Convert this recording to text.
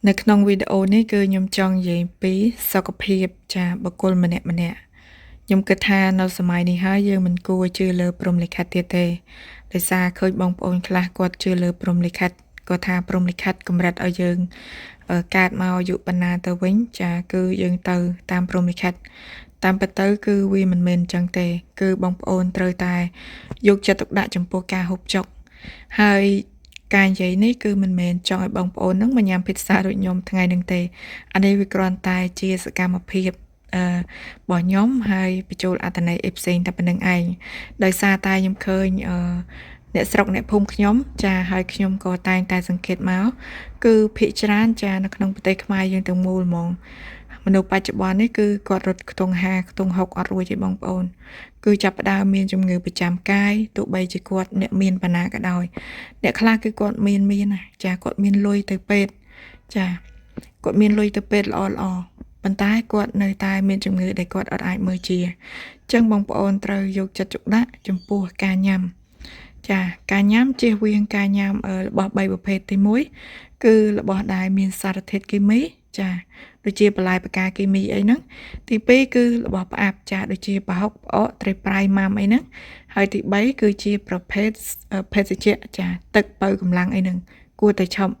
នៅក្នុងវីដេអូនេះគឺខ្ញុំចង់និយាយពីសុខភាពបុគ្គលម្នាក់ៗខ្ញុំគិតថានៅសម័យនេះហើយយើងមិនគួរជឿលើព្រហ្មលិខិតទៀតទេដោយសារឃើញបងប្អូនខ្លះគាត់ជឿលើព្រហ្មលិខិតគាត់ថាព្រហ្មលិខិតកម្រិតឲ្យយើងកើតមកអាយុប៉ុណ្ណាទៅវិញគឺយើងទៅតាមព្រហ្មលិខិតតាមពិតទៅគឺវាមិនមែនអញ្ចឹងទេគឺបងប្អូនត្រូវតែយកចិត្តទុកដាក់ចំពោះការហូបចុកហើយការនិយាយនេះគឺមិនមែនចង់ឲ្យបងប្អូននឹងមកញ៉ាំភីហ្សាដូចខ្ញុំថ្ងៃហ្នឹងទេអានេះវាគ្រាន់តែជាសកម្មភាពរបស់ខ្ញុំហើយបញ្ចូលអត្ថន័យអីផ្សេងតែប៉ុណ្្នឹងឯងដោយសារតែខ្ញុំឃើញអ្នកស្រុកអ្នកភូមិខ្ញុំហើយខ្ញុំក៏តែងតែសង្កេតមកគឺភាគច្រើននៅក្នុងប្រទេសខ្មែរយើងទាំងមូលហ្មងមនុស្សបច្ចុប្បន្ននេះគឺគាត់រត់ខ្ទង់50ខ្ទង់60អត់រួចទេបងប្អូនគឺចាប់ផ្ដើមមានជំងឺប្រចាំកាយទោះបីជាគាត់អ្នកមានបណ្ណាក៏ដោយអ្នកខ្លះគឺគាត់មានគាត់មានលុយទៅពេទ្យគាត់មានលុយទៅពេទ្យល្អប៉ុន្តែគាត់នៅតែមានជំងឺដែលគាត់អត់អាចមើលជាអញ្ចឹងបងប្អូនត្រូវយកចិត្តទុកដាក់ចំពោះការញ៉ាំការញ៉ាំជៀសវាងការញ៉ាំរបស់3ប្រភេទទី1គឺរបស់ដែលមានសារធាតុគីមីដូចជាបន្លែផ្កាគីមីអីហ្នឹងទី2គឺរបស់ផ្អាប់ដូចជាប្រហុកផ្អកត្រីប្រៃម៉ាំអីហ្នឹងហើយទី3គឺជាប្រភេទភេសជ្ជៈទឹកបើកម្លាំងអីហ្នឹងគួរតែឈប់